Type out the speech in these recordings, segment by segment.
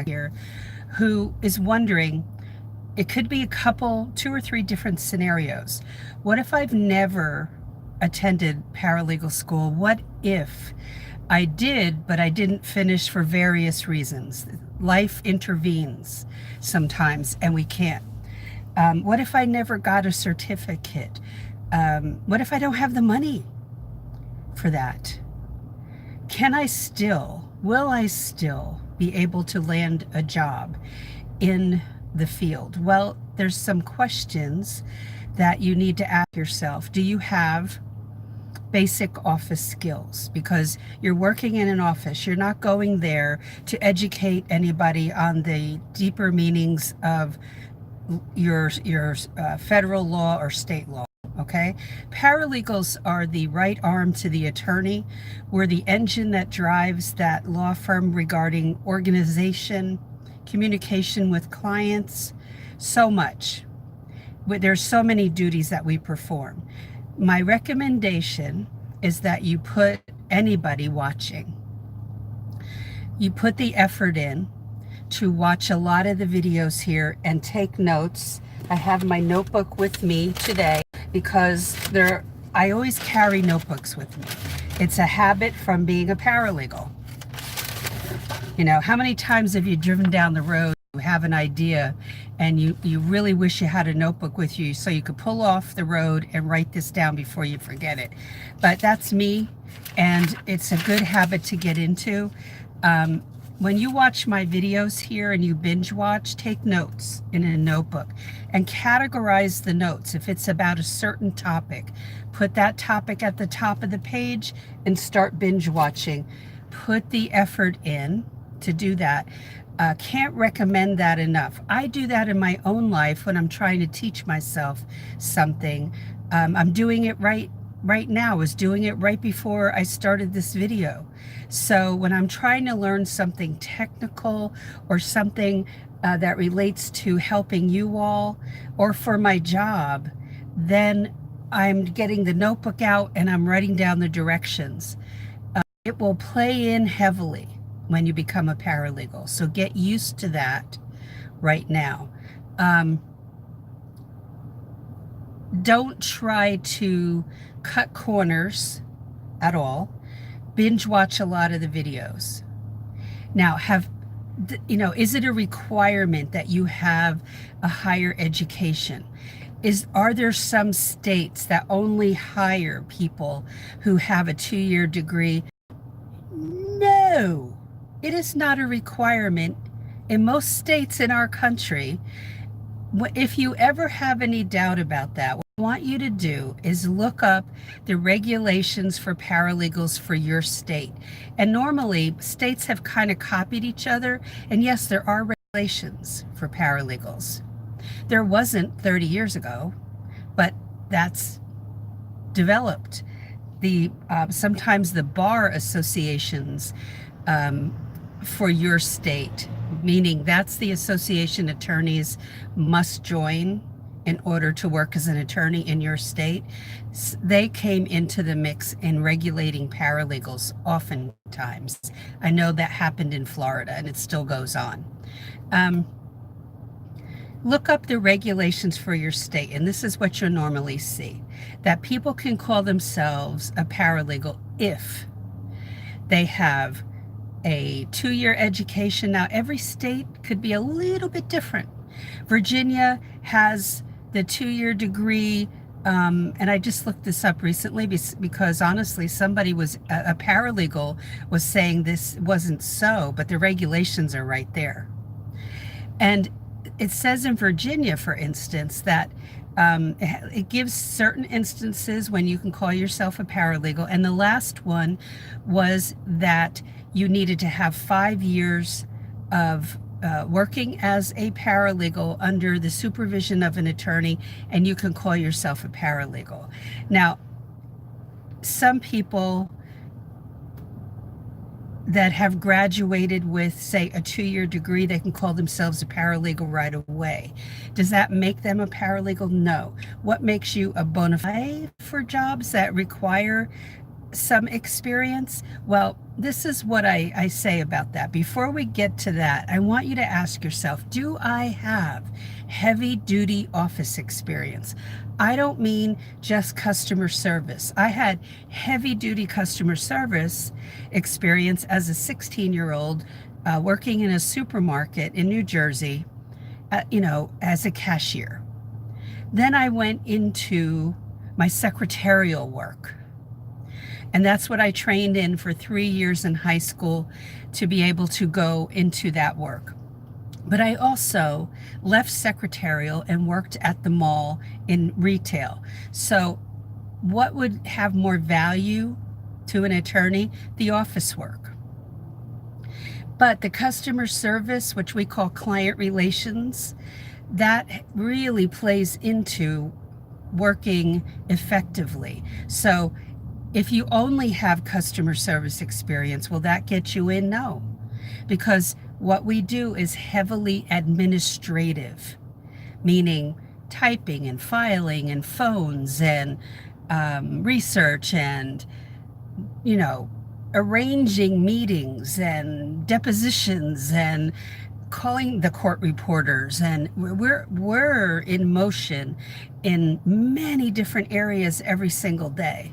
here who is wondering, it could be a couple, 2 or 3 different scenarios. What if I've never attended paralegal school? What if I did, but I didn't finish for various reasons? Life intervenes sometimes and we can't. What if I never got a certificate? What if I don't have the money for that? Will I still be able to land a job in the field? Well, there's some questions that you need to ask yourself. Do you have basic office skills? Because you're working in an office. You're not going there to educate anybody on the deeper meanings of your federal law or state law. Okay, paralegals are the right arm to the attorney. We're the engine that drives that law firm regarding organization, communication with clients, so much. There's so many duties that we perform. My recommendation is that you put anybody watching, you put the effort in to watch a lot of the videos here and take notes. I have my notebook with me today because I always carry notebooks with me. It's a habit from being a paralegal. You know, how many times have you driven down the road, you have an idea, and you really wish you had a notebook with you so you could pull off the road and write this down before you forget it? But that's me, and it's a good habit to get into. When you watch my videos here and you binge watch, take notes in a notebook and categorize the notes. If it's about a certain topic, put that topic at the top of the page and start binge watching. Put the effort in to do that. Can't recommend that enough. I do that in my own life when I'm trying to teach myself something. I'm doing it right now. I was doing it right before I started this video. So when I'm trying to learn something technical or something that relates to helping you all or for my job, then I'm getting the notebook out and I'm writing down the directions. It will play in heavily when you become a paralegal. So get used to that right now. Don't try to cut corners at all. Binge watch a lot of the videos. Now, is it a requirement that you have a higher education? Are there some states that only hire people who have a 2-year degree? No, it is not a requirement in most states in our country. If you ever have any doubt about that, what I want you to do is look up the regulations for paralegals for your state. And normally, states have kind of copied each other. And yes, there are regulations for paralegals. There wasn't 30 years ago, but that's developed. Sometimes the bar associations for your state, meaning that's the association attorneys must join in order to work as an attorney in your state. They came into the mix in regulating paralegals oftentimes. I know that happened in Florida and it still goes on. Look up the regulations for your state, and this is what you'll normally see, that people can call themselves a paralegal if they have a 2-year education. Now, every state could be a little bit different. Virginia has the 2-year degree, and I just looked this up recently because honestly, somebody a paralegal was saying this wasn't so, but the regulations are right there. And it says in Virginia, for instance, that it gives certain instances when you can call yourself a paralegal. And the last one was that you needed to have 5 years of working as a paralegal under the supervision of an attorney, and you can call yourself a paralegal. Now, some people that have graduated with, say, a 2-year degree, they can call themselves a paralegal right away. Does that make them a paralegal? No. What makes you a bona fide for jobs that require some experience? Well, this is what I say about that. Before we get to that, I want you to ask yourself, do I have heavy duty office experience? I don't mean just customer service. I had heavy duty customer service experience as a 16-year-old working in a supermarket in New Jersey, as a cashier. Then I went into my secretarial work. And that's what I trained in for 3 years in high school to be able to go into that work. But I also left secretarial and worked at the mall in retail. So what would have more value to an attorney? The office work. But the customer service, which we call client relations, that really plays into working effectively. So if you only have customer service experience, will that get you in? No, because what we do is heavily administrative, meaning typing and filing and phones and research and, arranging meetings and depositions and calling the court reporters. And we're in motion in many different areas every single day.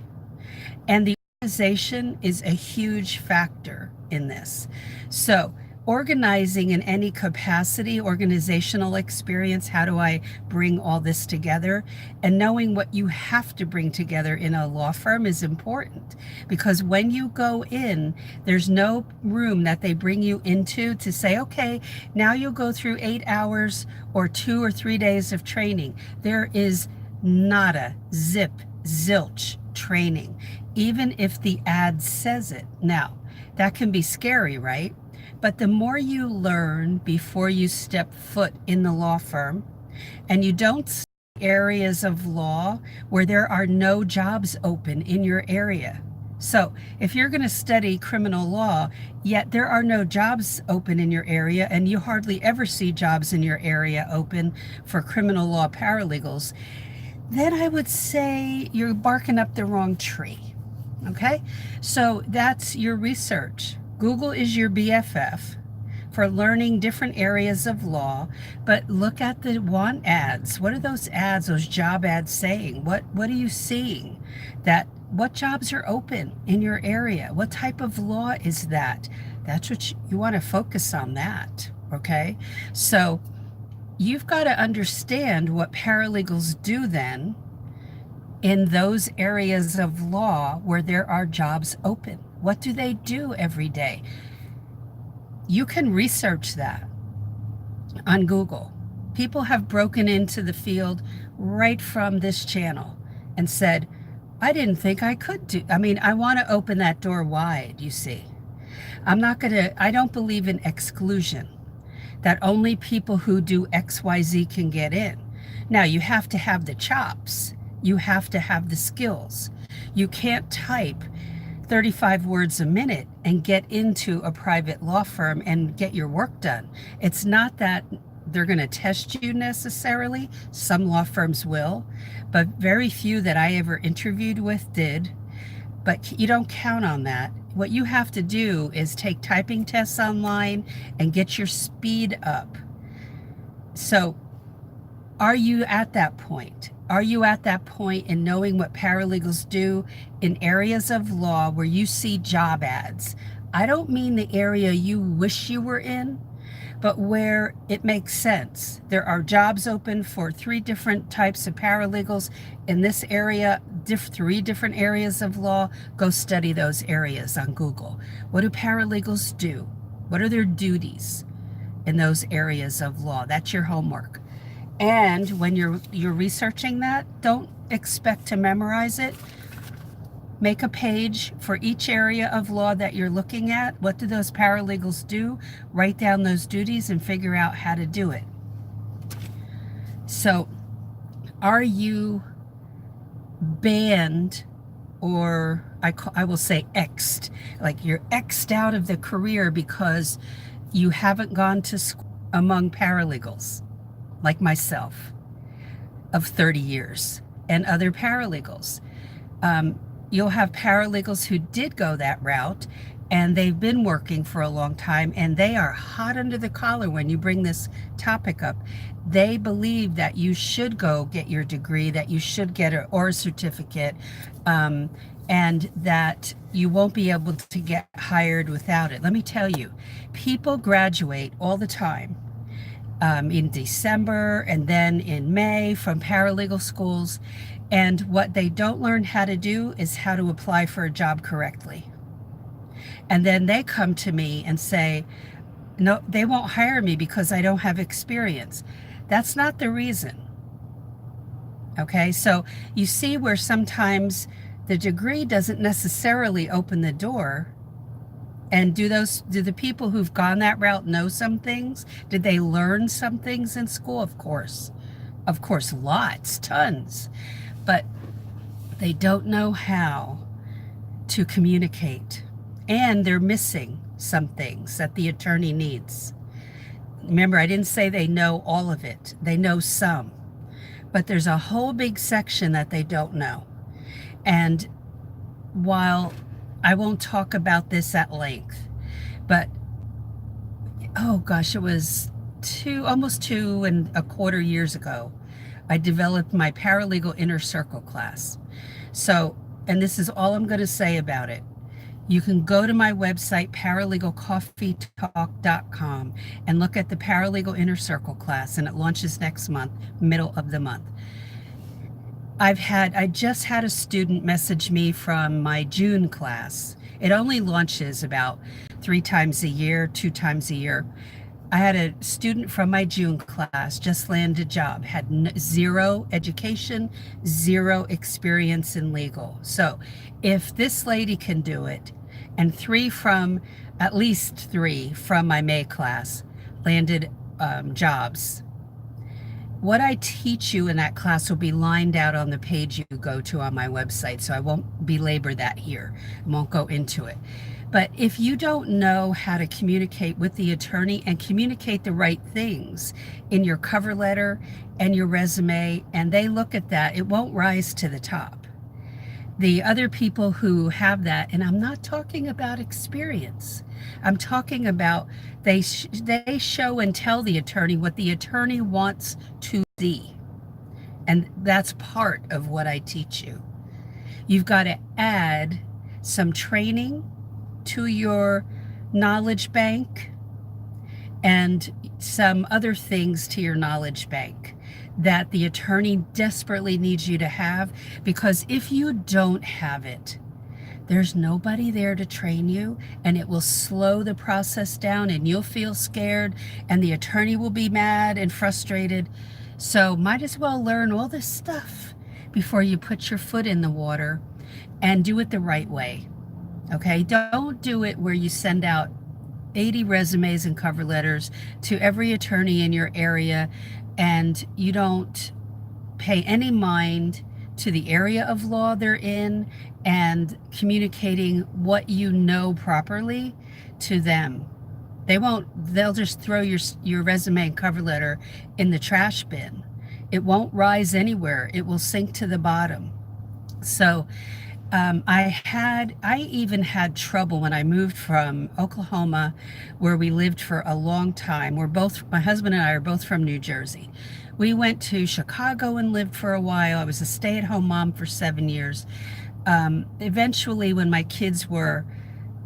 And the organization is a huge factor in this. So organizing in any capacity, organizational experience, how do I bring all this together? And knowing what you have to bring together in a law firm is important, because when you go in, there's no room that they bring you into to say, okay, now you'll go through 8 hours or 2 or 3 days of training. There is nada, zip, zilch training, even if the ad says it. Now, that can be scary, right? But the more you learn before you step foot in the law firm, and you don't see areas of law where there are no jobs open in your area. So if you're going to study criminal law, yet there are no jobs open in your area, and you hardly ever see jobs in your area open for criminal law paralegals, then I would say you're barking up the wrong tree. Okay? So that's your research. Google is your BFF for learning different areas of law, but look at the want ads. What are those ads, those job ads saying? What are you seeing? What jobs are open in your area? What type of law is that? That's what you want to focus on that, okay? So you've got to understand what paralegals do then in those areas of law where there are jobs open. What do they do every day? You can research that on Google. People have broken into the field right from this channel and said, I didn't think I could do. I want to open that door wide, you see. I don't believe in exclusion, that only people who do XYZ can get in. Now, you have to have the chops. You have to have the skills. You can't type 35 words a minute and get into a private law firm and get your work done. It's not that they're going to test you necessarily. Some law firms will, but very few that I ever interviewed with did. But you don't count on that. What you have to do is take typing tests online and get your speed up. So are you at that point? Are you at that point in knowing what paralegals do in areas of law where you see job ads? I don't mean the area you wish you were in, but where it makes sense. There are jobs open for 3 different types of paralegals in this area, 3 different areas of law. Go study those areas on Google. What do paralegals do? What are their duties in those areas of law? That's your homework. And when you're researching that, don't expect to memorize it. Make a page for each area of law that you're looking at. What do those paralegals do? Write down those duties and figure out how to do it. So, are you banned, or I will say X'd, like you're X'd out of the career because you haven't gone to school among paralegals? Like myself, of 30 years, and other paralegals. you'll have paralegals who did go that route and they've been working for a long time and they are hot under the collar when you bring this topic up. They believe that you should go get your degree, that you should get a certificate, and that you won't be able to get hired without it. Let me tell you, people graduate all the time in December and then in May from paralegal schools. And what they don't learn how to do is how to apply for a job correctly. And then they come to me and say, no, they won't hire me because I don't have experience. That's not the reason. Okay, so you see where sometimes the degree doesn't necessarily open the door. And do the people who've gone that route know some things? Did they learn some things in school? Of course, lots, tons. But they don't know how to communicate. And they're missing some things that the attorney needs. Remember, I didn't say they know all of it. They know some. But there's a whole big section that they don't know. And while I won't talk about this at length, but oh gosh, it was almost 2.25 years ago, I developed my paralegal inner circle class. So, and this is all I'm going to say about it. You can go to my website, paralegalcoffeetalk.com, and look at the Paralegal Inner Circle class, and it launches next month, middle of the month. I just had a student message me from my June class. It only launches about 3 times a year, 2 times a year. I had a student from my June class just land a job, had zero education, zero experience in legal. So if this lady can do it, and at least three from my May class landed jobs, what I teach you in that class will be lined out on the page you go to on my website, so I won't belabor that here. I won't go into it. But if you don't know how to communicate with the attorney and communicate the right things in your cover letter and your resume, and they look at that, it won't rise to the top. The other people who have that, and I'm not talking about experience, I'm talking about they show and tell the attorney what the attorney wants to see. And that's part of what I teach you. You've got to add some training to your knowledge bank and some other things to your knowledge bank that the attorney desperately needs you to have, because if you don't have it, there's nobody there to train you, and it will slow the process down, and you'll feel scared, and the attorney will be mad and frustrated. So might as well learn all this stuff before you put your foot in the water, and do it the right way. Okay, don't do it where you send out 80 resumes and cover letters to every attorney in your area, and you don't pay any mind to the area of law they're in and communicating what you know properly to them. They'll just throw your resume and cover letter in the trash bin. It won't rise anywhere. It will sink to the bottom. So I even had trouble when I moved from Oklahoma, where we lived for a long time. My husband and I are both from New Jersey. We went to Chicago and lived for a while. I was a stay-at-home mom for 7 years. Eventually, when my kids were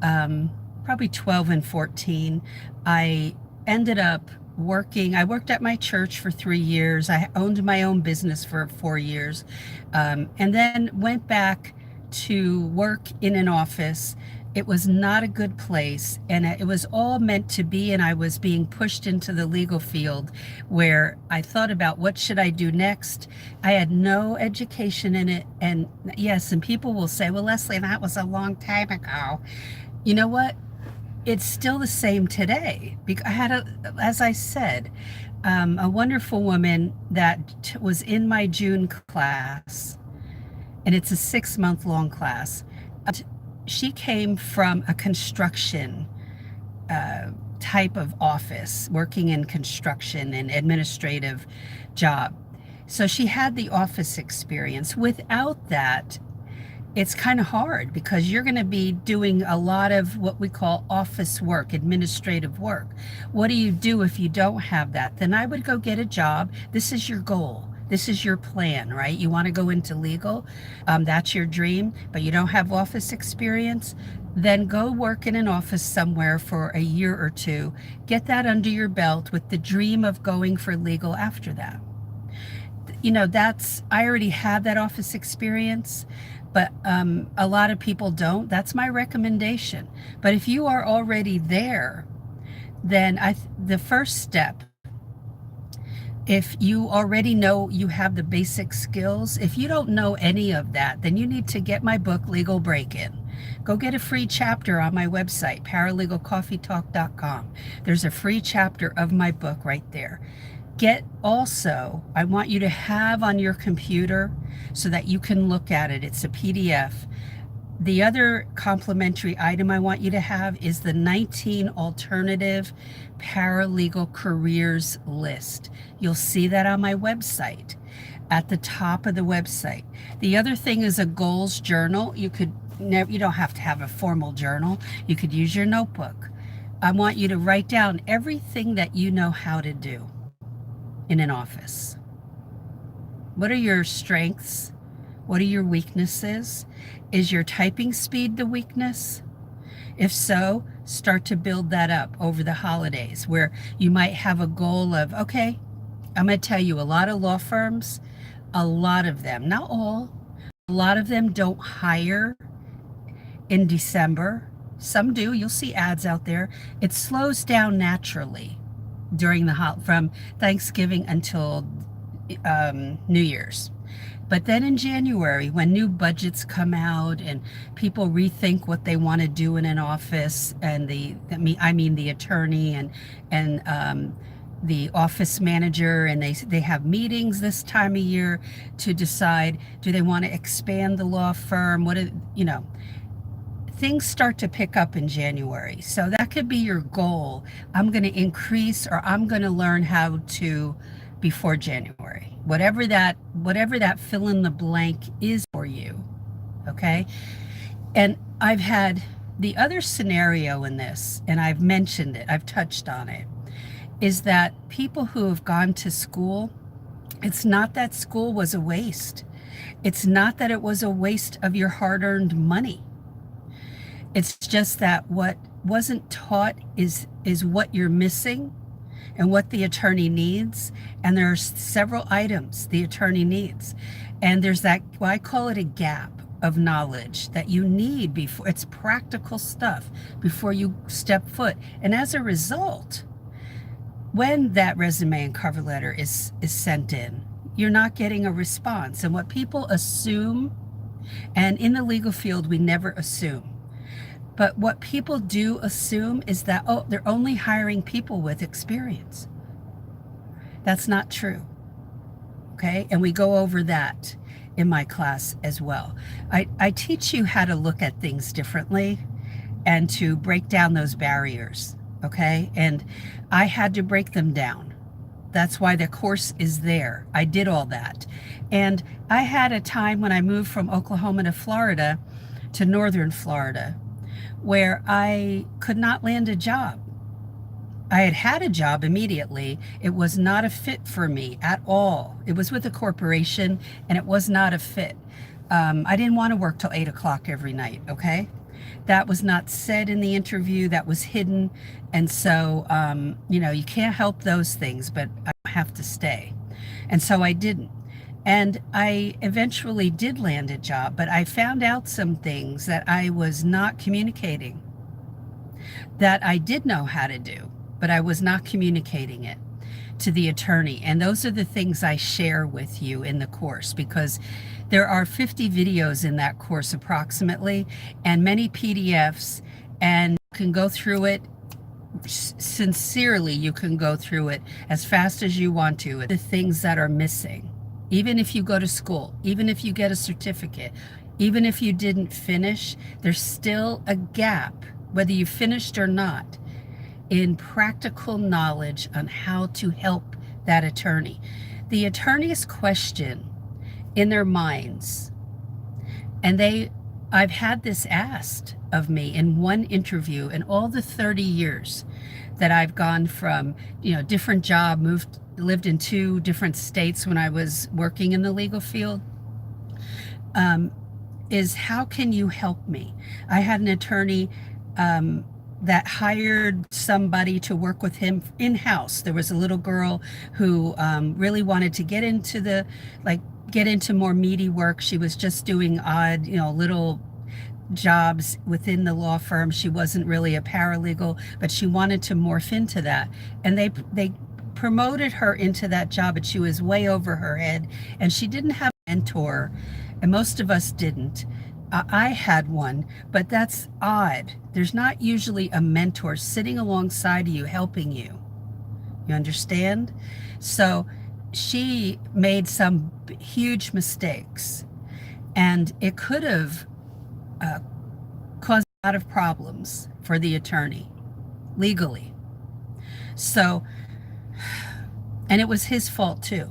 probably 12 and 14, I ended up working. I worked at my church for 3 years. I owned my own business for 4 years, and then went back to work in an office. It was not a good place, and it was all meant to be, and I was being pushed into the legal field where I thought about what should I do next. I had no education in it, and yes, and people will say, well, Leslie, that was a long time ago. You know what? It's still the same today. I had, as I said, a wonderful woman that was in my June class, and it's a 6-month-long class. She came from a construction type of office, working in construction and administrative job. So she had the office experience. Without that, it's kind of hard because you're going to be doing a lot of what we call office work, administrative work. What do you do if you don't have that? Then I would go get a job. This is your goal. This is your plan, right? You want to go into legal. That's your dream, but you don't have office experience. Then go work in an office somewhere for a year or two. Get that under your belt with the dream of going for legal after that. You know, I already have that office experience, but a lot of people don't. That's my recommendation. But if you are already there, then the first step, if you already know you have the basic skills, if you don't know any of that, then you need to get my book, Legal Break-In. Go get a free chapter on my website, paralegalcoffeetalk.com. There's a free chapter of my book right there. I want you to have on your computer so that you can look at it. It's a PDF. The other complimentary item I want you to have is the 19 alternative paralegal careers list. You'll see that on my website, at the top of the website. The other thing is a goals journal. You don't have to have a formal journal. You could use your notebook. I want you to write down everything that you know how to do in an office. What are your strengths? What are your weaknesses? Is your typing speed the weakness? If so, start to build that up over the holidays, where you might have a goal of, okay, I'm going to tell you, a lot of law firms, a lot of them, not all, a lot of them don't hire in December. Some do. You'll see ads out there. It slows down naturally from Thanksgiving until New Year's. But then in January, when new budgets come out and people rethink what they want to do in an office, and the attorney and the office manager, and they have meetings this time of year to decide, do they want to expand the law firm? Things start to pick up in January. So that could be your goal. I'm going to increase, or I'm going to learn how to before January. Whatever that fill in the blank is for you. Okay? And I've had the other scenario in this, and I've mentioned it, I've touched on it, is that people who have gone to school, it's not that school was a waste. It's not that it was a waste of your hard-earned money. It's just that what wasn't taught is what you're missing and what the attorney needs. And there are several items the attorney needs. And there's I call it a gap of knowledge that you need before. It's practical stuff before you step foot. And as a result, when that resume and cover letter is sent in, you're not getting a response. And what people assume, and in the legal field, we never assume. But what people do assume is that, they're only hiring people with experience. That's not true. Okay? And we go over that in my class as well. I teach you how to look at things differently and to break down those barriers. Okay? And I had to break them down. That's why the course is there. I did all that. And I had a time when I moved from Oklahoma to Florida, to northern Florida, where I could not land a job. I had a job immediately. It was not a fit for me at all. It was with a corporation, and it was not a fit. I didn't want to work till 8 o'clock every night, okay? That was not said in the interview. That was hidden. And so, you can't help those things, but I have to stay. And so I didn't. And I eventually did land a job, but I found out some things that I was not communicating, that I did know how to do, but I was not communicating it to the attorney. And those are the things I share with you in the course, because there are 50 videos in that course approximately, and many PDFs, and you can go through it sincerely. You can go through it as fast as you want to. The things that are missing. Even if you go to school, even if you get a certificate, even if you didn't finish, there's still a gap, whether you finished or not, in practical knowledge on how to help that attorney. The attorney's question in their minds, and they I've had this asked of me in one interview in all the 30 years that I've gone from, different job, lived in 2 different states when I was working in the legal field, is how can you help me? I had an attorney that hired somebody to work with him in-house. There was a little girl who really wanted to get into more meaty work. She was just doing odd, little jobs within the law firm. She wasn't really a paralegal, but she wanted to morph into that. And they promoted her into that job, but she was way over her head, and she didn't have a mentor, and most of us didn't. I had one, but that's odd. There's not usually a mentor sitting alongside of you helping you. You understand? So she made some huge mistakes, and it could have caused a lot of problems for the attorney legally. So, and it was his fault too,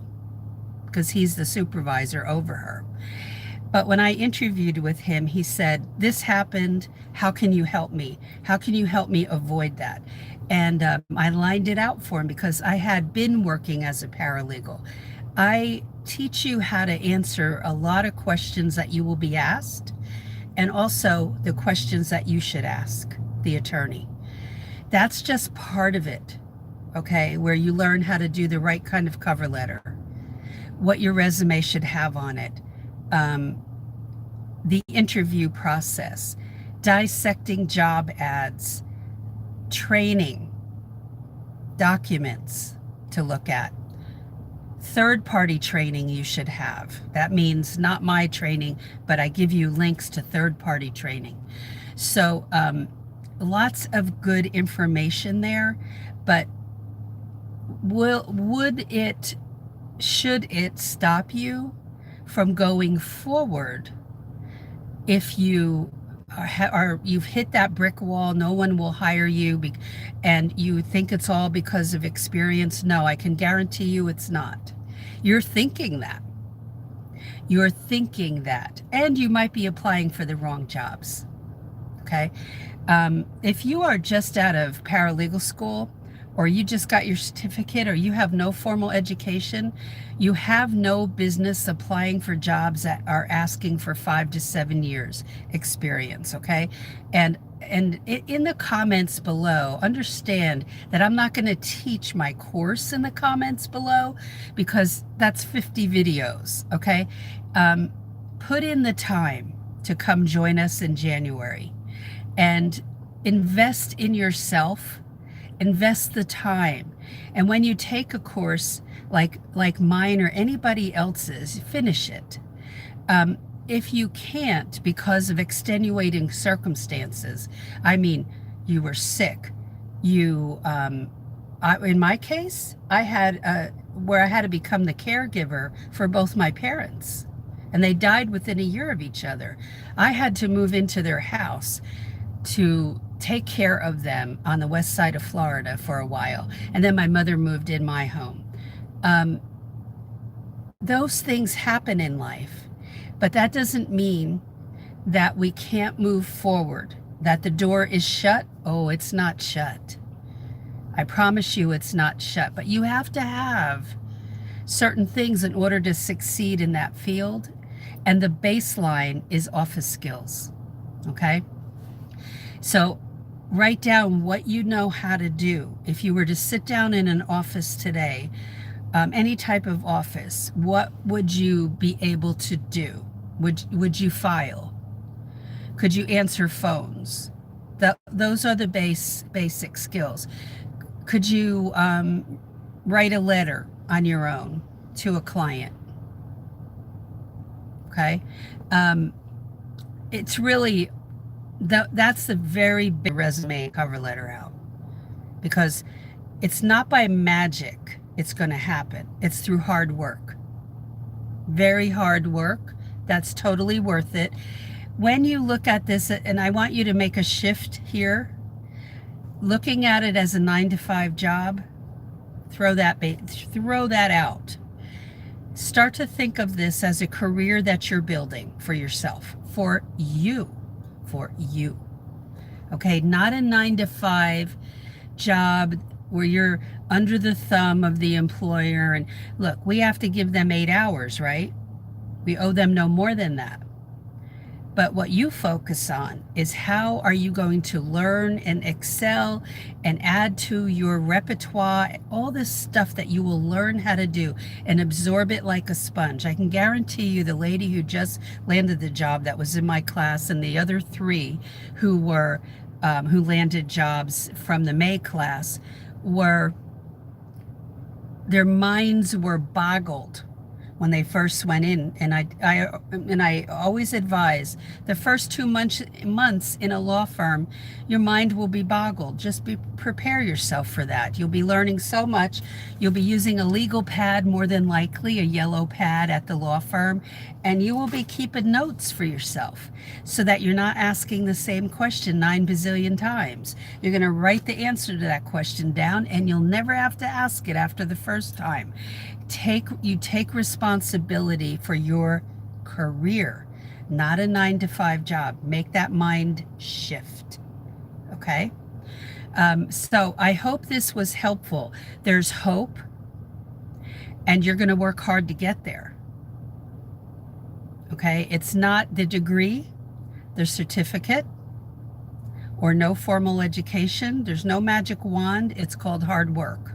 because he's the supervisor over her. But when I interviewed with him, he said, this happened. How can you help me? How can you help me avoid that? And I lined it out for him because I had been working as a paralegal. I teach you how to answer a lot of questions that you will be asked, and also the questions that you should ask the attorney. That's just part of it, okay, where you learn how to do the right kind of cover letter, what your resume should have on it, the interview process, dissecting job ads, training, documents to look at, third-party training you should have. That means not my training, but I give you links to third-party training. So lots of good information there, but should it stop you from going forward if you've hit that brick wall, no one will hire you, and you think it's all because of experience? No, I can guarantee you it's not. You're thinking that. You're thinking that. And you might be applying for the wrong jobs. Okay? If you are just out of paralegal school, or you just got your certificate, or you have no formal education, you have no business applying for jobs that are asking for 5 to 7 years experience, okay? And in the comments below, understand that I'm not going to teach my course in the comments below, because that's 50 videos, okay? Put in the time to come join us in January and invest in yourself. Invest the time. And when you take a course like mine or anybody else's, finish it. If you can't because of extenuating circumstances, I mean, you were sick, in my case, I had where I had to become the caregiver for both my parents, and they died within a year of each other. I had to move into their house to take care of them on the west side of Florida for a while. And then my mother moved in my home. Those things happen in life, but that doesn't mean that we can't move forward, that the door is shut. Oh, it's not shut. I promise you it's not shut, but you have to have certain things in order to succeed in that field. And the baseline is office skills, okay? So write down what you know how to do. If you were to sit down in an office today, any type of office, what would you be able to do? Would you file? Could you answer phones? Those are the basic skills. Could you write a letter on your own to a client? Okay. It's really, that's the very big resume cover letter out, because it's not by magic it's going to happen. It's through hard work. Very hard work. That's totally worth it. When you look at this, and I want you to make a shift here, looking at it as a 9-to-5 job, throw that out. Start to think of this as a career that you're building for yourself, for you, for you. Okay, not a 9 to 5 job where you're under the thumb of the employer. And look, we have to give them 8 hours, right? We owe them no more than that. But what you focus on is how are you going to learn and excel and add to your repertoire, all this stuff that you will learn how to do and absorb it like a sponge. I can guarantee you the lady who just landed the job that was in my class and the other 3 who were who landed jobs from the May class their minds were boggled when they first went in. And I always advise the first 2 months in a law firm, your mind will be boggled. Just prepare yourself for that. You'll be learning so much. You'll be using a legal pad, more than likely a yellow pad at the law firm, and you will be keeping notes for yourself so that you're not asking the same question 9 bazillion times. You're going to write the answer to that question down, and you'll never have to ask it after the first time. You take responsibility for your career, not a 9 to 5 job. Make that mind shift. Okay. So I hope this was helpful. There's hope, and you're going to work hard to get there. Okay. It's not the degree, the certificate, or no formal education. There's no magic wand. It's called hard work.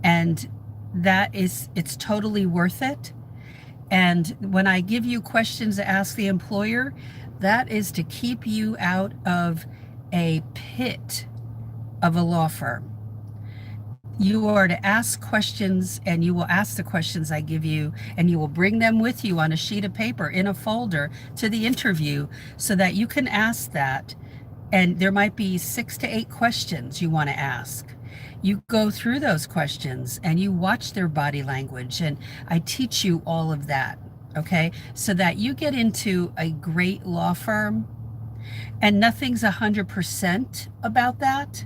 And it's totally worth it. And when I give you questions to ask the employer, that is to keep you out of a pit of a law firm. You are to ask questions, and you will ask the questions I give you, and you will bring them with you on a sheet of paper in a folder to the interview so that you can ask that. And there might be 6 to 8 questions you want to ask. You go through those questions and you watch their body language, and I teach you all of that, okay? So that you get into a great law firm, and nothing's 100% about that,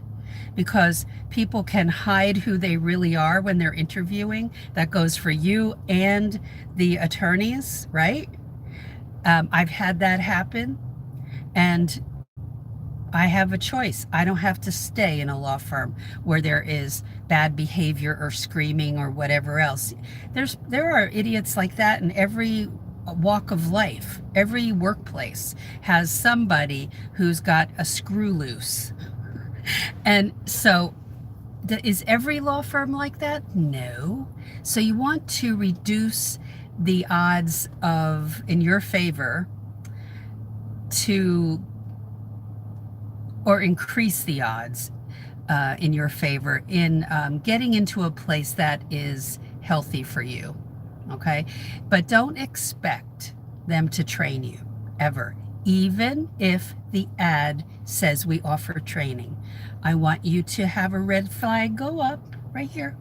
because people can hide who they really are when they're interviewing. That goes for you and the attorneys, right? I've had that happen, and I have a choice. I don't have to stay in a law firm where there is bad behavior or screaming or whatever else. There are idiots like that in every walk of life. Every workplace has somebody who's got a screw loose. And so is every law firm like that? No. So you want to reduce the odds in your favor or increase the odds in your favor in getting into a place that is healthy for you, okay? But don't expect them to train you, ever. Even if the ad says we offer training, I want you to have a red flag go up right here.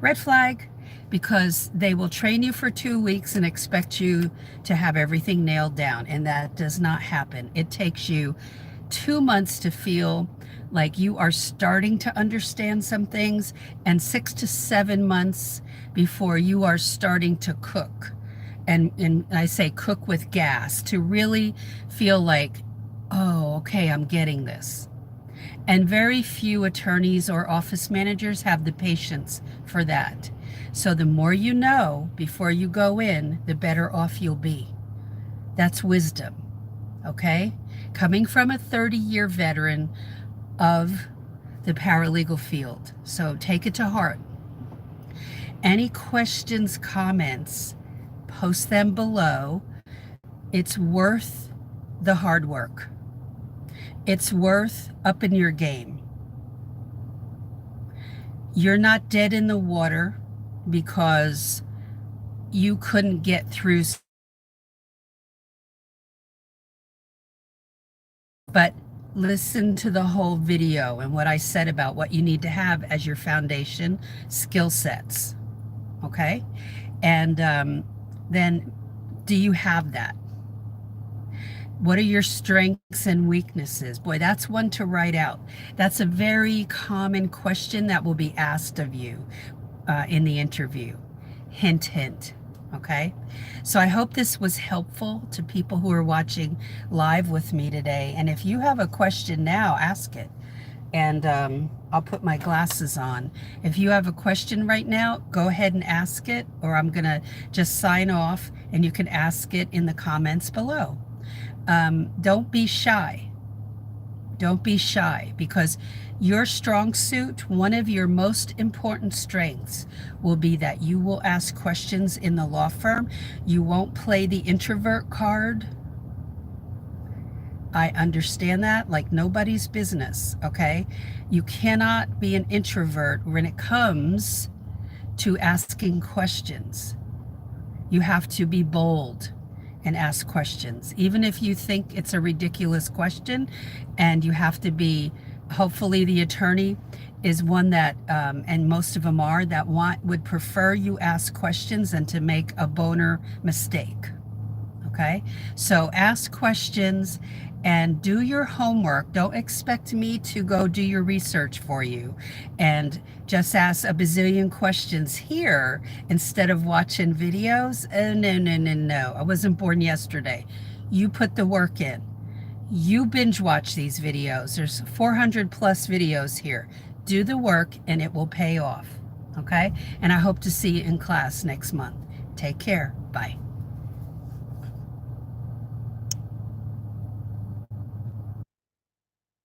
Red flag, because they will train you for 2 weeks and expect you to have everything nailed down, and that does not happen. It takes you 2 months to feel like you are starting to understand some things, and 6 to 7 months before you are starting to cook. And I say cook with gas, to really feel like, oh, okay, I'm getting this. And very few attorneys or office managers have the patience for that. So the more you know before you go in, the better off you'll be. That's wisdom, okay? Coming from a 30-year veteran of the paralegal field. So take it to heart. Any questions, comments, post them below. It's worth the hard work. It's worth upping your game. You're not dead in the water because you couldn't get through. But listen to the whole video and what I said about what you need to have as your foundation skill sets, okay? And then do you have that? What are your strengths and weaknesses? Boy, that's one to write out. That's a very common question that will be asked of you in the interview. Hint, hint. Okay, so I hope this was helpful to people who are watching live with me today. And if you have a question now, ask it. And I'll put my glasses on. If you have a question right now, go ahead and ask it, or I'm gonna just sign off and you can ask it in the comments below. Don't be shy. Don't be shy, because your strong suit, one of your most important strengths, will be that you will ask questions in the law firm. You won't play the introvert card. I understand that like nobody's business, okay? You cannot be an introvert when it comes to asking questions. You have to be bold and ask questions, even if you think it's a ridiculous question. And you have to be, hopefully the attorney is one that, and most of them are, that would prefer you ask questions than to make a boner mistake. Okay, so ask questions and do your homework. Don't expect me to go do your research for you and just ask a bazillion questions here instead of watching videos. No, no, no, no. I wasn't born yesterday. You put the work in. You binge watch these videos. There's 400 plus videos here. Do the work and it will pay off. Okay, and I hope to see you in class next month. Take care. Bye.